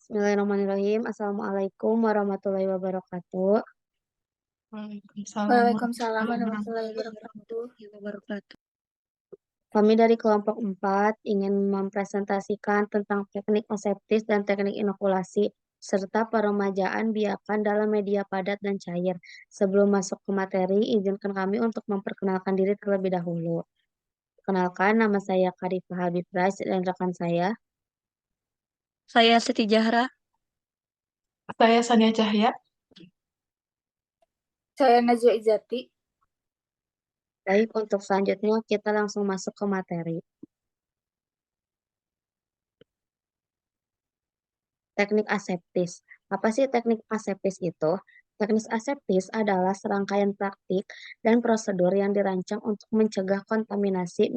Bismillahirrahmanirrahim. Assalamualaikum warahmatullahi wabarakatuh. Waalaikumsalam Waalaikumsalam warahmatullahi wabarakatuh. warahmatullahi wabarakatuh. Kami dari kelompok 4 ingin mempresentasikan tentang teknik aseptis dan teknik inokulasi, serta peremajaan biakan dalam media padat dan cair. Sebelum masuk ke materi, izinkan kami untuk memperkenalkan diri terlebih dahulu. Kenalkan, nama saya Karifah Habib Rais dan rekan saya. Saya Siti Jahra. Saya Sania Cahya. Saya Najwa Izati. Baik, untuk selanjutnya kita langsung masuk ke materi. Teknik aseptis. Apa sih teknik aseptis itu? Teknik aseptis adalah serangkaian praktik dan prosedur yang dirancang untuk mencegah kontaminasi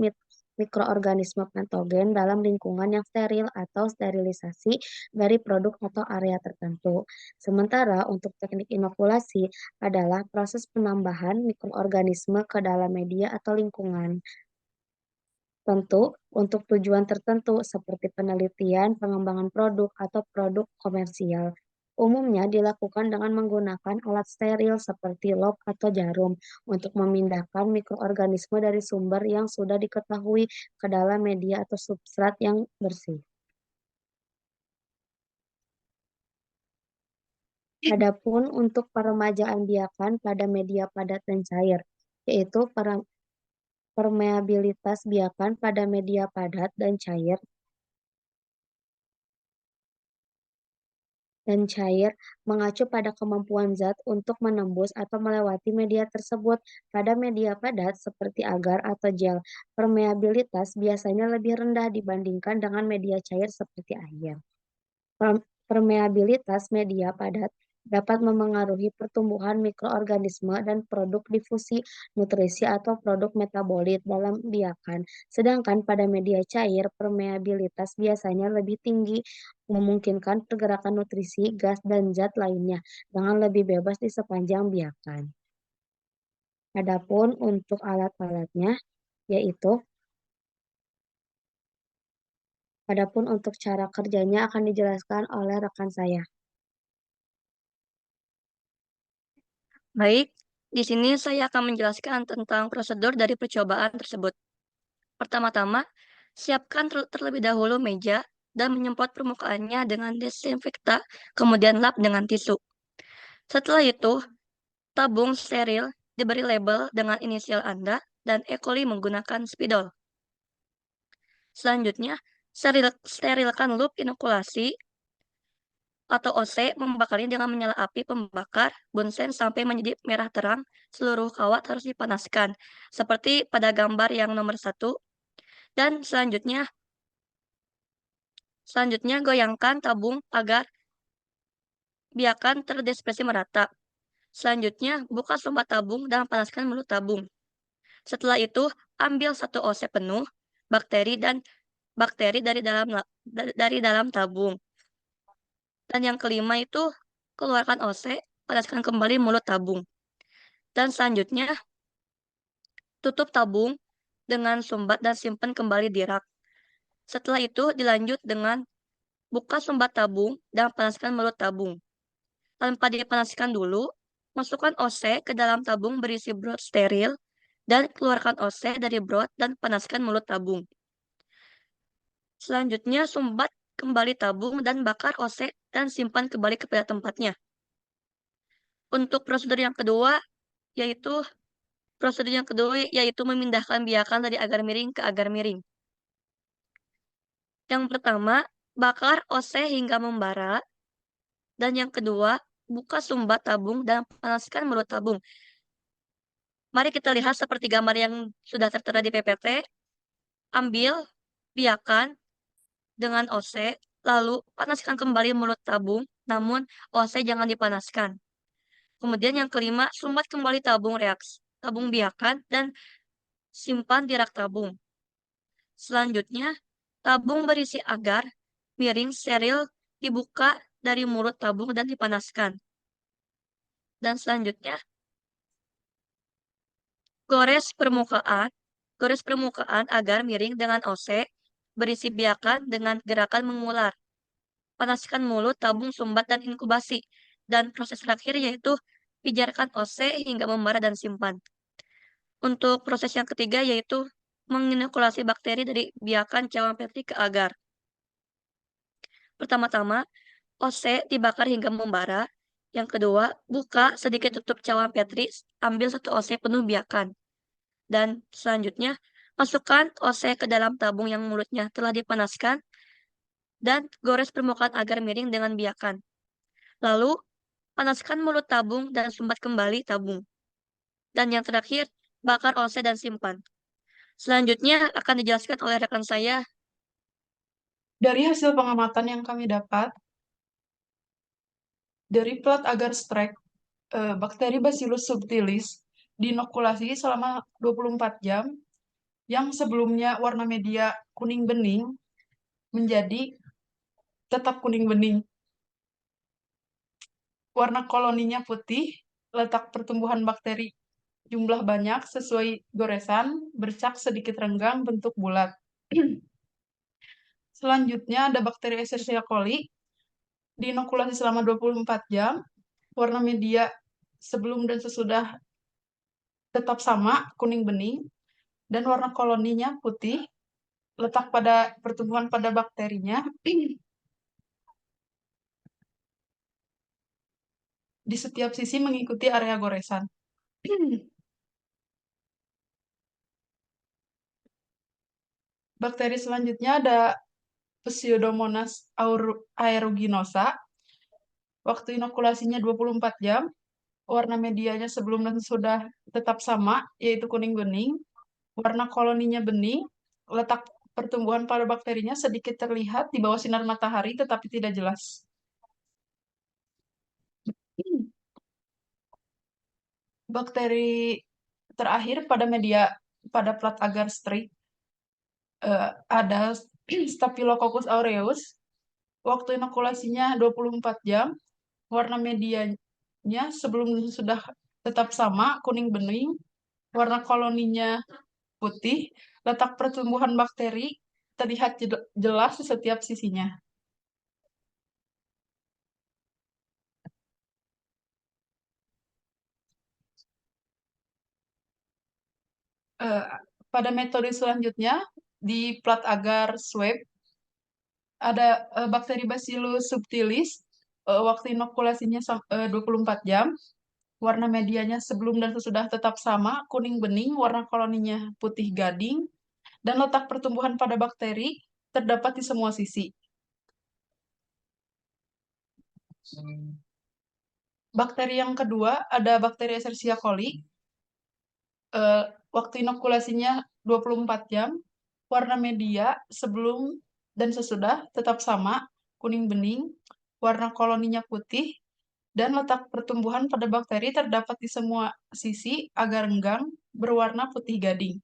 mikroorganisme patogen dalam lingkungan yang steril atau sterilisasi dari produk atau area tertentu. Sementara untuk teknik inokulasi adalah proses penambahan mikroorganisme ke dalam media atau lingkungan. Tentu untuk tujuan tertentu seperti penelitian, pengembangan produk, atau produk komersial. Umumnya dilakukan dengan menggunakan alat steril seperti log atau jarum untuk memindahkan mikroorganisme dari sumber yang sudah diketahui ke dalam media atau substrat yang bersih. Adapun untuk peremajaan biakan pada media padat dan cair, yaitu permeabilitas biakan pada media padat dan cair mengacu pada kemampuan zat untuk menembus atau melewati media tersebut. Pada media padat seperti agar atau gel, permeabilitas biasanya lebih rendah dibandingkan dengan media cair seperti air. Permeabilitas media padat dapat memengaruhi pertumbuhan mikroorganisme dan produk difusi, nutrisi atau produk metabolit dalam biakan. Sedangkan pada media cair, permeabilitas biasanya lebih tinggi, memungkinkan pergerakan nutrisi, gas, dan zat lainnya dengan lebih bebas di sepanjang biakan. Adapun untuk alat-alatnya, yaitu Adapun untuk cara kerjanya akan dijelaskan oleh rekan saya. Baik, di sini saya akan menjelaskan tentang prosedur dari percobaan tersebut. Pertama-tama, siapkan terlebih dahulu meja dan menyemprot permukaannya dengan desinfektan, kemudian lap dengan tisu. Setelah itu, tabung steril diberi label dengan inisial Anda dan E. coli menggunakan spidol. Selanjutnya, sterilkan loop inokulasi atau OC membakarnya dengan menyala api pembakar bunsen sampai menjadi merah terang. Seluruh kawat harus dipanaskan, seperti pada gambar yang nomor 1. Dan selanjutnya goyangkan tabung agar biarkan terdispersi merata. Selanjutnya, buka sumbat tabung dan panaskan mulut tabung. Setelah itu, ambil satu OC penuh bakteri dari dalam tabung. Dan yang kelima itu, keluarkan OC, panaskan kembali mulut tabung. Dan selanjutnya, tutup tabung dengan sumbat dan simpan kembali di rak. Setelah itu, dilanjut dengan buka sumbat tabung dan panaskan mulut tabung. Tanpa dipanaskan dulu, masukkan OC ke dalam tabung berisi brod steril dan keluarkan OC dari brod dan panaskan mulut tabung. Selanjutnya, sumbat kembali tabung dan bakar OC dan simpan kembali kepada tempatnya. Untuk prosedur yang kedua yaitu memindahkan biakan dari agar miring ke agar miring. Yang pertama, bakar OC hingga membara. Dan yang kedua, buka sumbat tabung dan panaskan mulut tabung. Mari kita lihat seperti gambar yang sudah tertera di PPT. Ambil biakan dengan OC, lalu panaskan kembali mulut tabung, namun OC jangan dipanaskan. Kemudian yang kelima, sumbat kembali tabung biakan dan simpan di rak tabung. Selanjutnya, tabung berisi agar miring steril dibuka dari mulut tabung dan dipanaskan. Dan selanjutnya, gores permukaan agar miring dengan OC berisi biakan dengan gerakan mengular. panaskan mulut, tabung sumbat, dan inkubasi. Dan proses terakhir yaitu pijarkan OC hingga membara dan simpan. Untuk proses yang ketiga yaitu menginokulasi bakteri dari biakan cawan petri ke agar. Pertama-tama, OC dibakar hingga membara. Yang kedua, buka sedikit tutup cawan petri, ambil 1 OC penuh biakan. Dan selanjutnya, masukkan OC ke dalam tabung yang mulutnya telah dipanaskan dan gores permukaan agar miring dengan biakan. Lalu, panaskan mulut tabung dan sumbat kembali tabung. Dan yang terakhir, bakar OC dan simpan. Selanjutnya akan dijelaskan oleh rekan saya. Dari hasil pengamatan yang kami dapat, dari plat agar strike, bakteri Bacillus subtilis diinokulasi selama 24 jam, yang sebelumnya warna media kuning bening menjadi tetap kuning bening. Warna koloninya putih, letak pertumbuhan bakteri jumlah banyak sesuai goresan, bercak sedikit renggang, bentuk bulat. Selanjutnya ada bakteri Escherichia coli, diinokulasi selama 24 jam, warna media sebelum dan sesudah tetap sama, kuning bening, dan warna koloninya putih, letak pada pertumbuhan pada bakterinya di setiap sisi mengikuti area goresan. Bakteri selanjutnya ada Pseudomonas aeruginosa. Waktu inokulasinya 24 jam, warna medianya sebelum dan sesudah tetap sama, yaitu kuning bening. Warna koloninya bening, letak pertumbuhan pada bakterinya sedikit terlihat di bawah sinar matahari tetapi tidak jelas. Bakteri terakhir pada media pada plat agar strike ada Staphylococcus aureus. Waktu inokulasinya 24 jam, warna medianya sebelum sudah tetap sama, kuning bening, warna koloninya putih, letak pertumbuhan bakteri terlihat jelas di setiap sisinya. Eh, Pada metode selanjutnya, di plat agar swab, ada bakteri Bacillus subtilis, waktu inokulasinya 24 jam, warna medianya sebelum dan sesudah tetap sama, kuning bening, warna koloninya putih gading, dan letak pertumbuhan pada bakteri terdapat di semua sisi. Bakteri yang kedua ada bakteri Escherichia coli. Waktu inokulasinya 24 jam, warna media sebelum dan sesudah tetap sama, kuning bening, warna koloninya putih, dan letak pertumbuhan pada bakteri terdapat di semua sisi agar renggang, berwarna putih gading.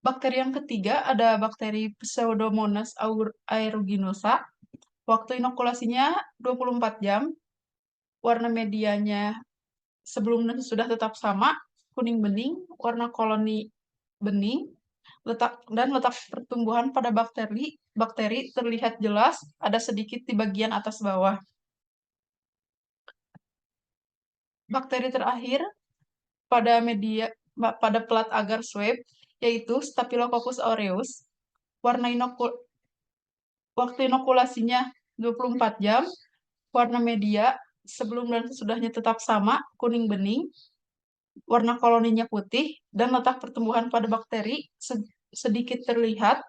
Bakteri yang ketiga ada bakteri Pseudomonas aeruginosa. Waktu inokulasinya 24 jam, warna medianya sebelum dan sudah tetap sama, kuning bening, warna koloni bening, letak pertumbuhan pada bakteri terlihat jelas, ada sedikit di bagian atas bawah. Bakteri terakhir pada plat agar swab yaitu Staphylococcus aureus. Waktu inokulasinya 24 jam, warna media sebelum dan sesudahnya tetap sama, kuning bening, warna koloninya putih, dan letak pertumbuhan pada bakteri sedikit terlihat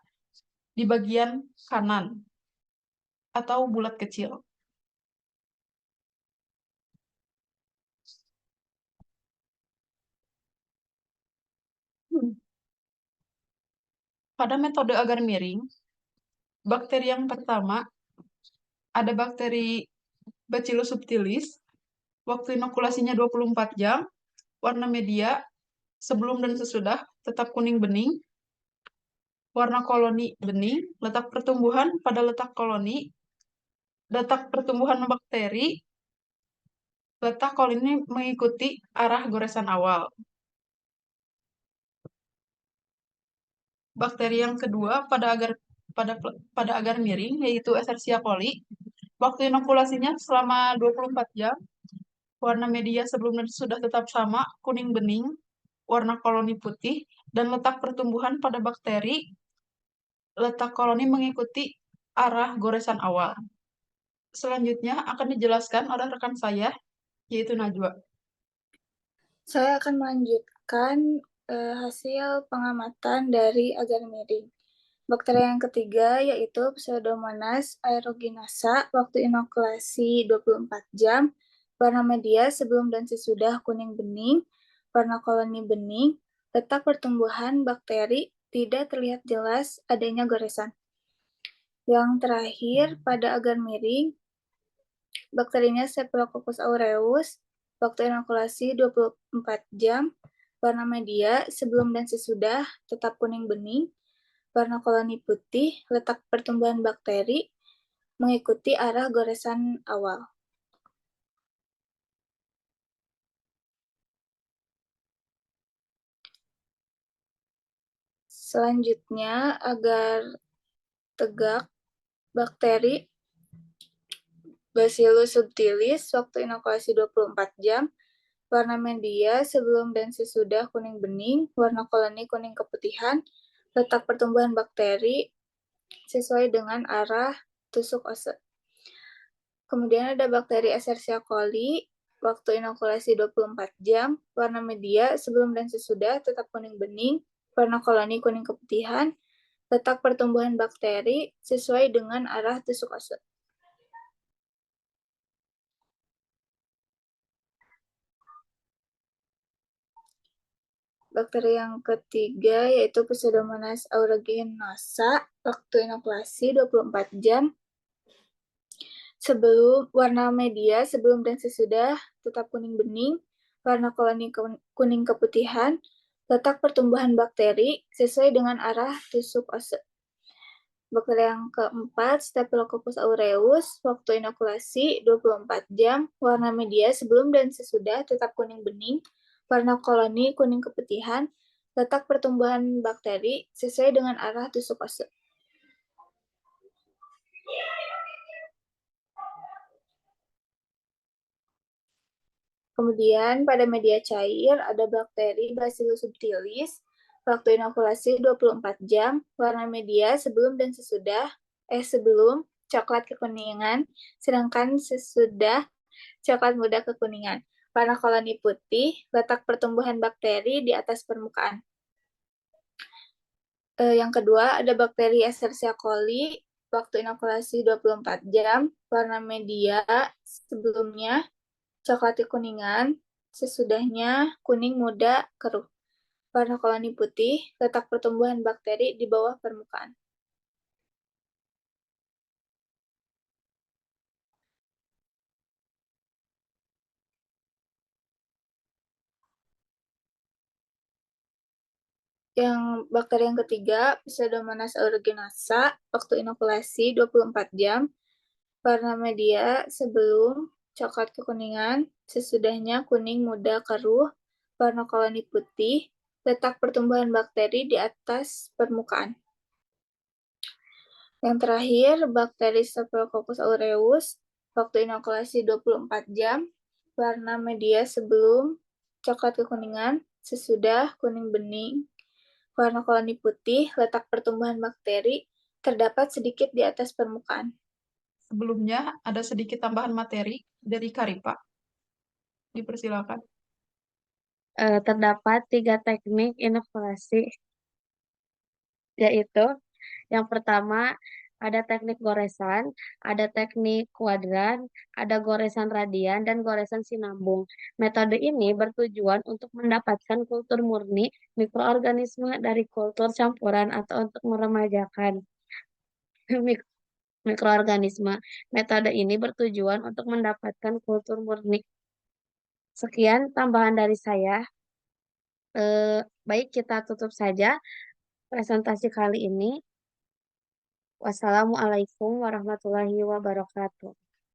di bagian kanan atau bulat kecil. Pada metode agar miring, bakteri yang pertama ada bakteri Bacillus subtilis. Waktu inokulasinya 24 jam, warna media sebelum dan sesudah tetap kuning bening, warna koloni bening, letak pertumbuhan pada letak koloni, letak pertumbuhan bakteri, letak koloni mengikuti arah goresan awal. Bakteri yang kedua pada agar miring, yaitu Escherichia coli. Waktu inokulasinya selama 24 jam. Warna media sebelum dan sudah tetap sama, kuning bening, warna koloni putih, dan letak pertumbuhan pada bakteri, letak koloni mengikuti arah goresan awal. Selanjutnya akan dijelaskan oleh rekan saya, yaitu Najwa. Saya akan melanjutkan hasil pengamatan dari agar miring. Bakteri yang ketiga yaitu Pseudomonas aeruginosa, waktu inokulasi 24 jam, warna media sebelum dan sesudah kuning bening, warna koloni bening, letak pertumbuhan bakteri tidak terlihat jelas adanya goresan. Yang terakhir pada agar miring, bakterinya Staphylococcus aureus, waktu inokulasi 24 jam, warna media sebelum dan sesudah tetap kuning bening, warna koloni putih, letak pertumbuhan bakteri mengikuti arah goresan awal. Selanjutnya, agar tegak, bakteri Bacillus subtilis waktu inokulasi 24 jam, warna media sebelum dan sesudah kuning bening, warna koloni kuning keputihan, letak pertumbuhan bakteri sesuai dengan arah tusuk ose. Kemudian ada bakteri Escherichia coli, waktu inokulasi 24 jam, warna media sebelum dan sesudah tetap kuning bening, warna koloni kuning keputihan, letak pertumbuhan bakteri sesuai dengan arah tusuk ose. Bakteri yang ketiga yaitu Pseudomonas aeruginosa, waktu inokulasi 24 jam, warna media sebelum dan sesudah tetap kuning bening, warna koloni kuning keputihan, letak pertumbuhan bakteri sesuai dengan arah tusuk ose. Bakteri yang keempat, Staphylococcus aureus, waktu inokulasi 24 jam, warna media sebelum dan sesudah tetap kuning bening, warna koloni kuning keputihan, letak pertumbuhan bakteri sesuai dengan arah tusuk ose. Kemudian pada media cair ada bakteri Bacillus subtilis, waktu inokulasi 24 jam, warna media sebelum dan sesudah, sebelum coklat kekuningan, sedangkan sesudah coklat muda kekuningan. Warna koloni putih, letak pertumbuhan bakteri di atas permukaan. Yang kedua ada bakteri Escherichia coli, waktu inokulasi 24 jam, warna media sebelumnya coklat kekuningan, sesudahnya kuning muda keruh. Warna koloni putih, letak pertumbuhan bakteri di bawah permukaan. Yang bakteri yang ketiga, Pseudomonas aeruginosa, waktu inokulasi 24 jam, warna media sebelum coklat kekuningan, sesudahnya kuning muda keruh, warna koloni putih, letak pertumbuhan bakteri di atas permukaan. Yang terakhir, bakteri Staphylococcus aureus, waktu inokulasi 24 jam, warna media sebelum coklat kekuningan, sesudah kuning bening, warna koloni putih, letak pertumbuhan bakteri terdapat sedikit di atas permukaan. Sebelumnya ada sedikit tambahan materi dari Karipa. Dipersilakan. Terdapat 3 teknik inokulasi, yaitu yang pertama ada teknik goresan, ada teknik kuadran, ada goresan radian, dan goresan sinambung. Metode ini bertujuan untuk mendapatkan kultur murni mikroorganisme dari kultur campuran atau untuk meremajakan mikroorganisme. Metode ini bertujuan untuk mendapatkan kultur murni. Sekian tambahan dari saya. Baik, kita tutup saja presentasi kali ini. Wassalamualaikum warahmatullahi wabarakatuh.